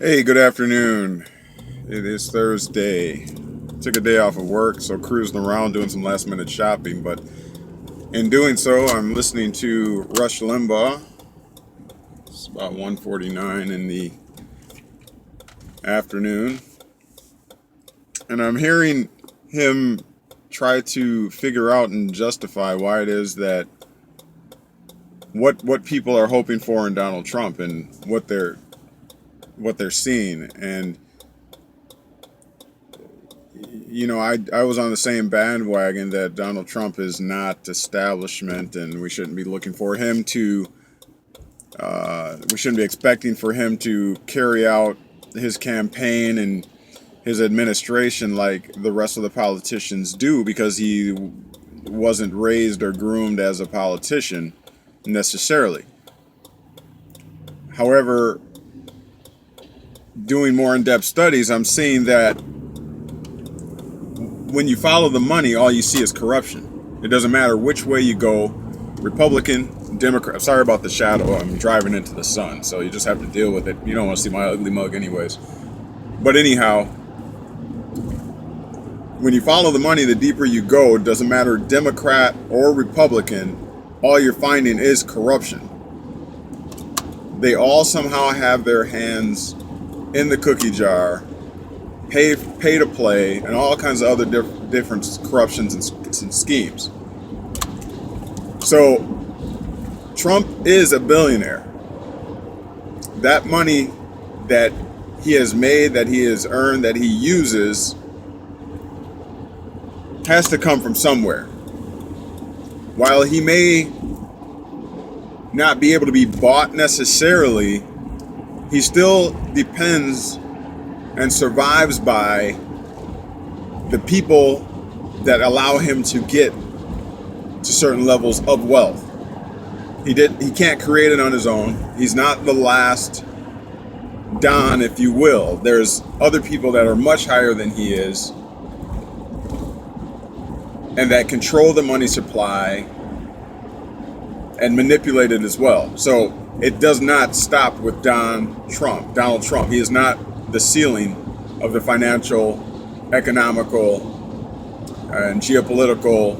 Hey, good afternoon. It is Thursday. Took a day off of work, so cruising around doing some last minute shopping. But in doing so, I'm listening to Rush Limbaugh. It's about 1:49 in the afternoon, and I'm hearing him try to figure out and justify why it is that what people are hoping for in Donald Trump and what they're seeing. And I was on the same bandwagon that Donald Trump is not establishment, and we shouldn't be looking for him to. We shouldn't be expecting for him to carry out his campaign and his administration like the rest of the politicians do, because he wasn't raised or groomed as a politician necessarily. However, doing more in-depth studies, I'm seeing that when you follow the money, all you see is corruption. It doesn't matter which way you go, Republican, Democrat. Sorry about the shadow. I'm driving into the sun, so you just have to deal with it. You don't want to see my ugly mug anyways. But anyhow, when you follow the money, the deeper you go, it doesn't matter Democrat or Republican, all you're finding is corruption. They all somehow have their hands in the cookie jar, pay to play, and all kinds of other different corruptions and schemes. So Trump is a billionaire. That money that he has made, that he has earned, that he uses, has to come from somewhere. While he may not be able to be bought necessarily, he still depends and survives by the people that allow him to get to certain levels of wealth. He can't create it on his own. He's not the last Don, if you will. There's other people that are much higher than he is, and that control the money supply and manipulate it as well. So it does not stop with Donald Trump. He is not the ceiling of the financial, economical, and geopolitical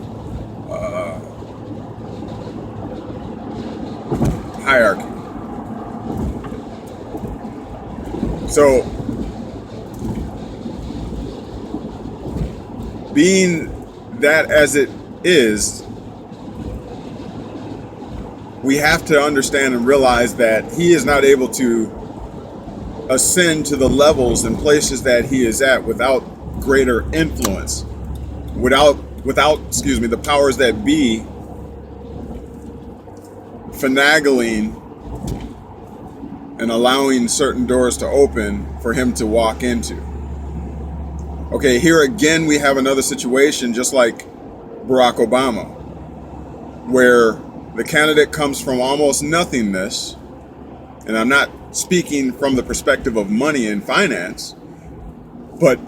hierarchy. So, being that as it is, we have to understand and realize that he is not able to ascend to the levels and places that he is at without greater influence, without the powers that be finagling and allowing certain doors to open for him to walk into. Okay, here again we have another situation just like Barack Obama, where the candidate comes from almost nothingness, and I'm not speaking from the perspective of money and finance, but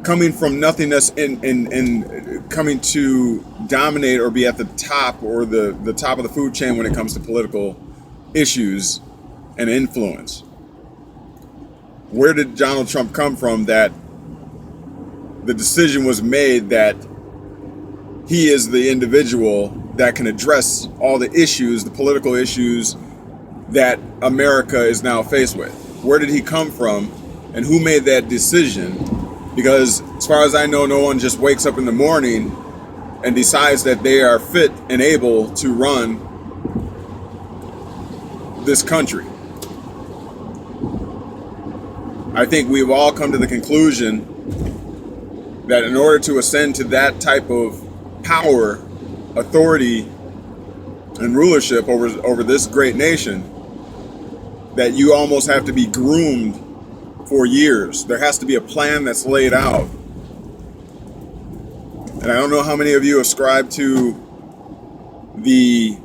coming from nothingness and coming to dominate or be at the top or the top of the food chain when it comes to political issues and influence. Where did Donald Trump come from that the decision was made that he is the individual that can address all the issues, the political issues that America is now faced with? Where did he come from, and who made that decision? Because as far as I know, no one just wakes up in the morning and decides that they are fit and able to run this country. I think we've all come to the conclusion that in order to ascend to that type of power, authority, and rulership over this great nation, that you almost have to be groomed for years. There has to be a plan that's laid out. And I don't know how many of you ascribe to the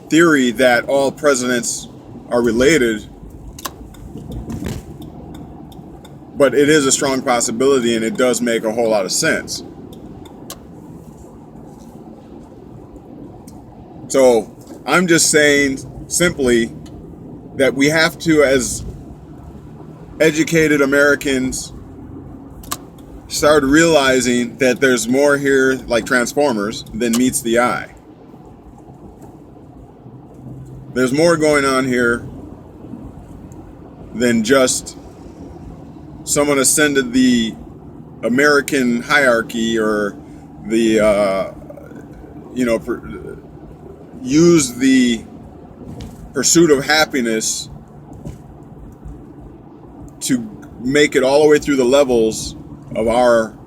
theory that all presidents are related, but it is a strong possibility, and it does make a whole lot of sense. So I'm just saying simply that we have to, as educated Americans, start realizing that there's more here, like Transformers, than meets the eye. There's more going on here than just someone ascended the American hierarchy or the, use the pursuit of happiness to make it all the way through the levels of our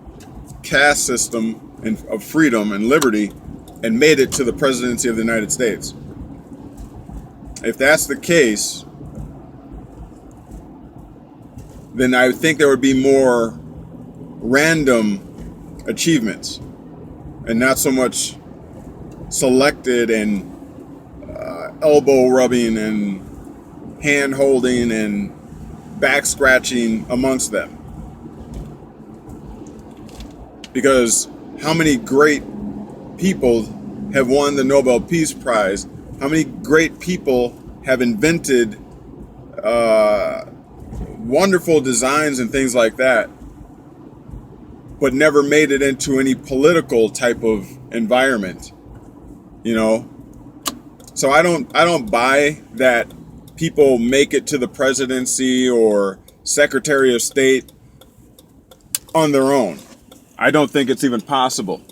caste system and of freedom and liberty and made it to the presidency of the United States. If that's the case, then I think there would be more random achievements and not so much selected and elbow rubbing and hand holding and back scratching amongst them. Because how many great people have won the Nobel Peace Prize? How many great people have invented wonderful designs and things like that, but never made it into any political type of environment, you know? So I don't buy that people make it to the presidency or Secretary of State on their own. I don't think it's even possible.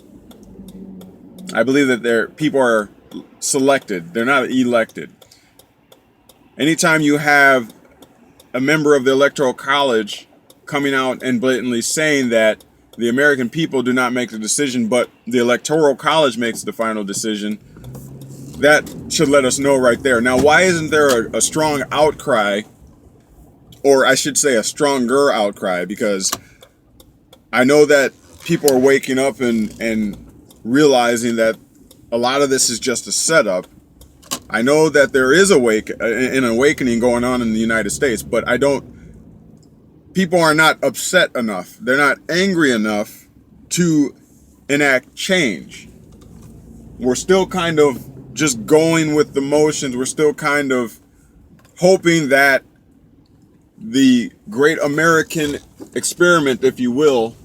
I believe that people are selected. They're not elected. Anytime you have a member of the Electoral College coming out and blatantly saying that the American people do not make the decision, but the Electoral College makes the final decision, that should let us know right there. Now, why isn't there a strong outcry, or I should say a stronger outcry? Because I know that people are waking up and realizing that a lot of this is just a setup. I know that there is an awakening going on in the United States, but people are not upset enough. They're not angry enough to enact change. We're still kind of just going with the motions. We're still kind of hoping that the great American experiment, if you will,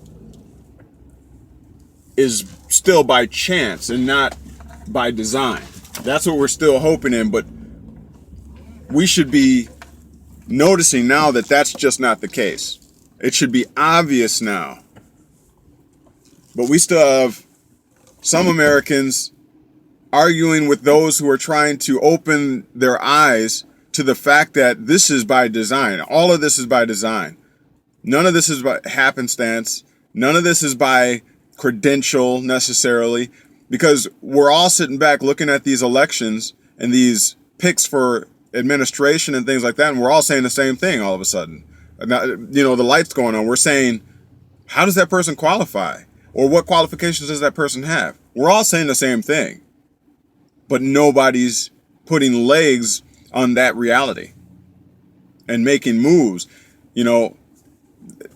is still by chance and not by design. That's what we're still hoping in, but we should be noticing now that that's just not the case. It should be obvious now. But we still have some Americans arguing with those who are trying to open their eyes to the fact that this is by design. All of this is by design. None of this is by happenstance. None of this is by credential necessarily, because we're all sitting back looking at these elections and these picks for administration and things like that, and we're all saying the same thing all of a sudden. Now, the light's going on. We're saying, how does that person qualify? Or what qualifications does that person have? We're all saying the same thing, but nobody's putting legs on that reality and making moves.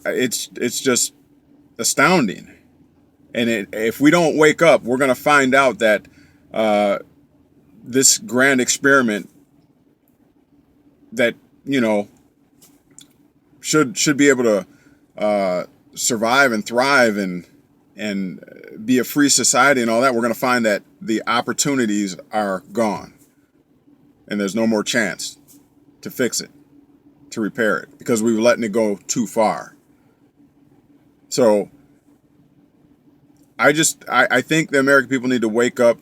It's just astounding. And if we don't wake up, we're going to find out that this grand experiment that, should be able to survive and thrive and be a free society and all that, we're going to find that the opportunities are gone. And there's no more chance to fix it, to repair it, because we've letting it go too far. So I think the American people need to wake up,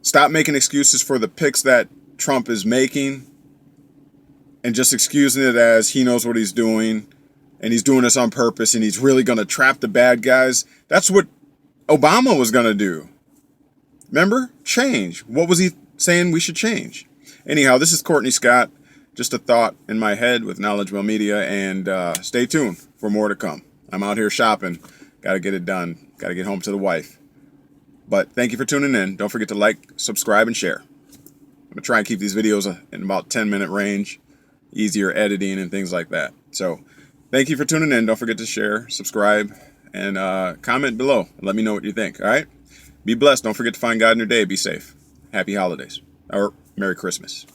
stop making excuses for the picks that Trump is making, and just excusing it as he knows what he's doing, and he's doing this on purpose, and he's really going to trap the bad guys. That's what Obama was going to do. Remember? Change. What was he saying we should change? Anyhow, this is Courtney Scott. Just a thought in my head with Knowledge Well Media, and stay tuned for more to come. I'm out here shopping. Got to get it done. Got to get home to the wife. But thank you for tuning in. Don't forget to like, subscribe, and share. I'm going to try and keep these videos in about 10-minute range. Easier editing and things like that. So thank you for tuning in. Don't forget to share, subscribe, and comment below. Let me know what you think. All right? Be blessed. Don't forget to find God in your day. Be safe. Happy holidays. Or Merry Christmas.